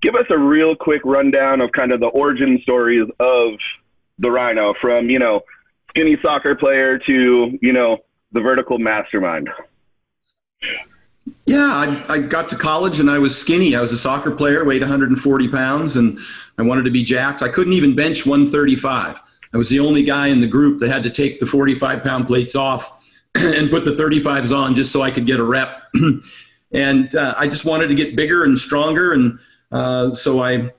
give us a real quick rundown of kind of the origin stories of the Rhino, from, you know, skinny soccer player to, you know, the vertical mastermind. Yeah, I got to college and I was skinny. I was a soccer player, weighed 140 pounds, and I wanted to be jacked. I couldn't even bench 135. I was the only guy in the group that had to take the 45-pound plates off and put the 35s on just so I could get a rep. And I just wanted to get bigger and stronger. And so I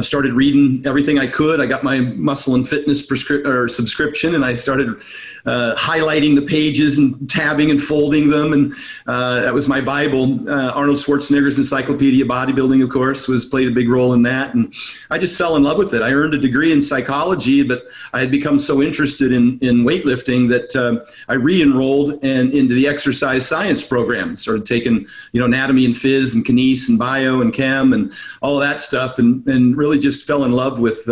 started reading everything I could. I got my Muscle and Fitness subscription, and I started highlighting the pages and tabbing and folding them. And that was my Bible. Arnold Schwarzenegger's Encyclopedia of Bodybuilding, of course, played a big role in that. And I just fell in love with it. I earned a degree in psychology, but I had become so interested in weightlifting that I re-enrolled into the exercise science program. Started taking, you know, anatomy and phys and kines and bio and chem and all of that stuff, and really just fell in love with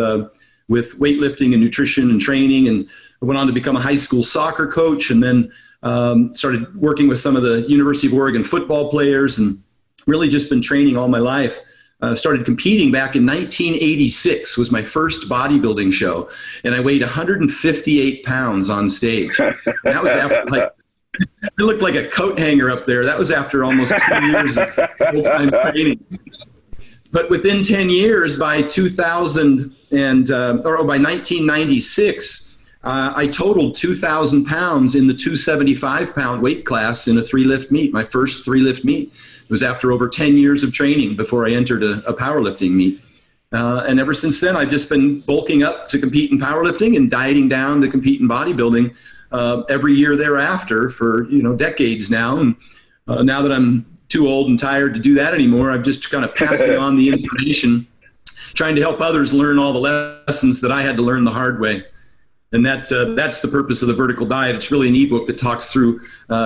weightlifting and nutrition and training. And I went on to become a high school soccer coach, and then started working with some of the University of Oregon football players, and really just been training all my life. Started competing back in 1986 was my first bodybuilding show, and I weighed 158 pounds on stage. And that was after, like, I looked like a coat hanger up there. That was after almost 2 years of full-time training. But within 10 years, by 1996, I totaled 2,000 pounds in the 275-pound weight class in a 3-lift meet, my first 3-lift meet. It was after over 10 years of training before I entered a powerlifting meet. And ever since then, I've just been bulking up to compete in powerlifting and dieting down to compete in bodybuilding every year thereafter for, you know, decades now. And now that I'm too old and tired to do that anymore, I'm just kind of passing on the information, trying to help others learn all the lessons that I had to learn the hard way. And that's the purpose of the Vertical Diet. It's really an ebook that talks through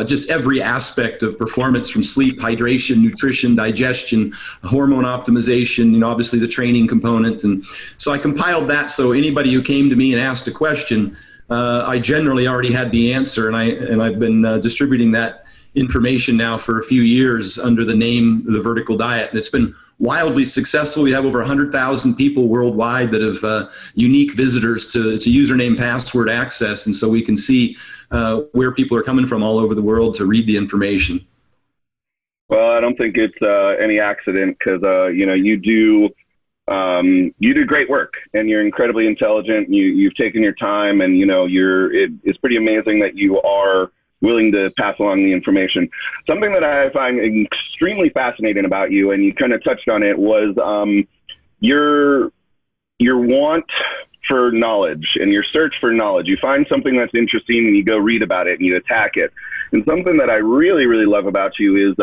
just every aspect of performance, from sleep, hydration, nutrition, digestion, hormone optimization, you know, obviously the training component. And so I compiled that so anybody who came to me and asked a question, I generally already had the answer. And I've been distributing that information now for a few years under the name The Vertical Diet. And it's been wildly successful. We have over 100,000 people worldwide that have unique visitors to username password access. And so we can see where people are coming from all over the world to read the information. Well, I don't think it's any accident, because, you know, you do great work, and you're incredibly intelligent. You've taken your time, and, you know, it's pretty amazing that you are willing to pass along the information. Something that I find extremely fascinating about you, and you kind of touched on it, was your want for knowledge and your search for knowledge. You find something that's interesting and you go read about it and you attack it. And something that I really, really love about you is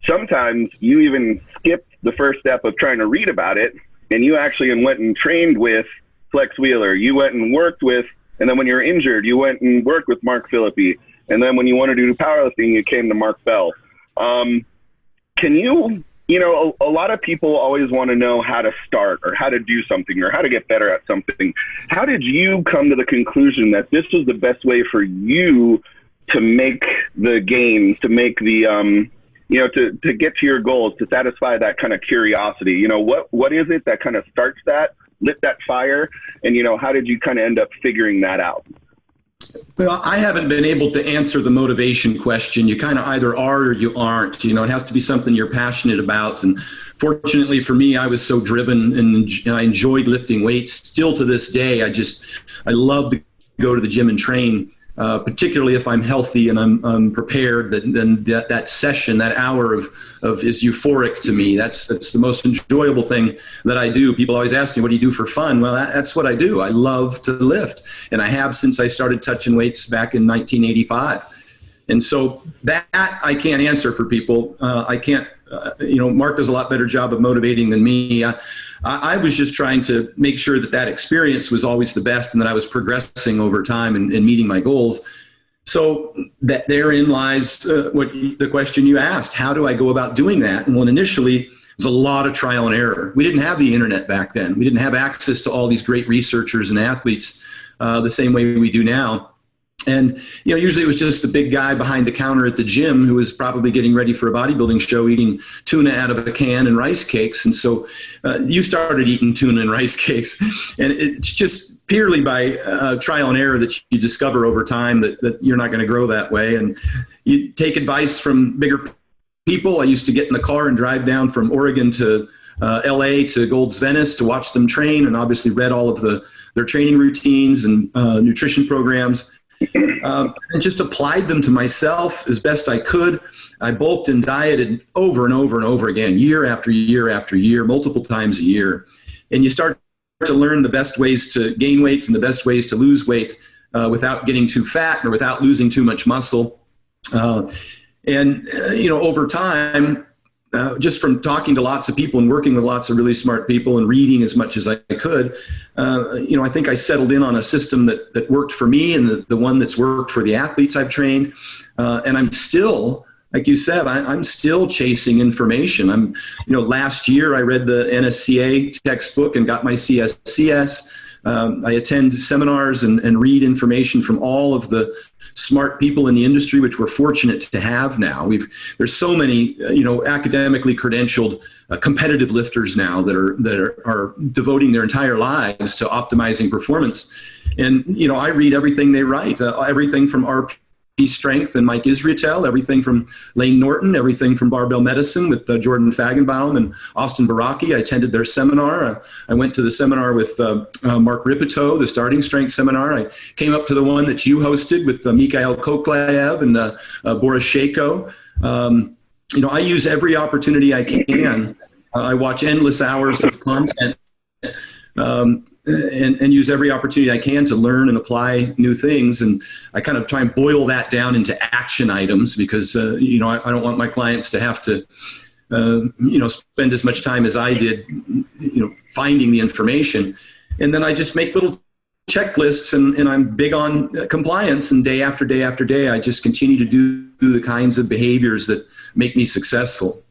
sometimes you even skipped the first step of trying to read about it, and you actually went and trained with Flex Wheeler. You went and worked with, and then when you were injured, you went and worked with Mark Philippi. And then when you wanted to do powerlifting, you came to Mark Bell. Can you know, a lot of people always want to know how to start or how to do something or how to get better at something. How did you come to the conclusion that this was the best way for you to make the gains, to make the, you know, to get to your goals, to satisfy that kind of curiosity? You know, what is it that kind of starts that, lit that fire? And, you know, how did you kind of end up figuring that out? Well, I haven't been able to answer the motivation question. You kind of either are or you aren't. You know, it has to be something you're passionate about. And fortunately for me, I was so driven and I enjoyed lifting weights. Still to this day, I love to go to the gym and train. Particularly if I'm healthy and I'm prepared, then that session, that hour of is euphoric to me. That's the most enjoyable thing that I do. People always ask me, what do you do for fun? Well, that's what I do. I love to lift, and I have since I started touching weights back in 1985. And so that I can't answer for people. I can't, you know, Mark does a lot better job of motivating than me. I was just trying to make sure that experience was always the best and that I was progressing over time and meeting my goals. So that therein lies the question you asked. How do I go about doing that? And well, initially, it was a lot of trial and error. We didn't have the internet back then. We didn't have access to all these great researchers and athletes the same way we do now. And, usually it was just the big guy behind the counter at the gym who was probably getting ready for a bodybuilding show, eating tuna out of a can and rice cakes. And so you started eating tuna and rice cakes. And it's just purely by trial and error that you discover over time that you're not going to grow that way. And you take advice from bigger people. I used to get in the car and drive down from Oregon to LA to Gold's Venice to watch them train, and obviously read all of their training routines and nutrition programs. And just applied them to myself as best I could. I bulked and dieted over and over and over again, year after year after year, multiple times a year. And you start to learn the best ways to gain weight and the best ways to lose weight without getting too fat or without losing too much muscle. Over time, just from talking to lots of people and working with lots of really smart people and reading as much as I could, I think I settled in on a system that worked for me and the one that's worked for the athletes I've trained. And I'm still, like you said, I'm still chasing information. Last year I read the NSCA textbook and got my CSCS. I attend seminars and read information from all of the smart people in the industry, which we're fortunate to have now. There's so many, academically credentialed competitive lifters now that are devoting their entire lives to optimizing performance. And, I read everything they write, everything from RP Strength and Mike Israetel, everything from Lane Norton, everything from Barbell Medicine with Jordan Fagenbaum and Austin Baraki. I attended their seminar. I went to the seminar with Mark Ripito, the Starting Strength seminar. I came up to the one that you hosted with Mikhail Koklayev and Boris Shako. I use every opportunity I can. I watch endless hours of content and use every opportunity I can to learn and apply new things. And I kind of try and boil that down into action items because, I don't want my clients to have to, spend as much time as I did, finding the information. And then I just make little checklists and I'm big on compliance, and day after day after day, I just continue to do the kinds of behaviors that make me successful.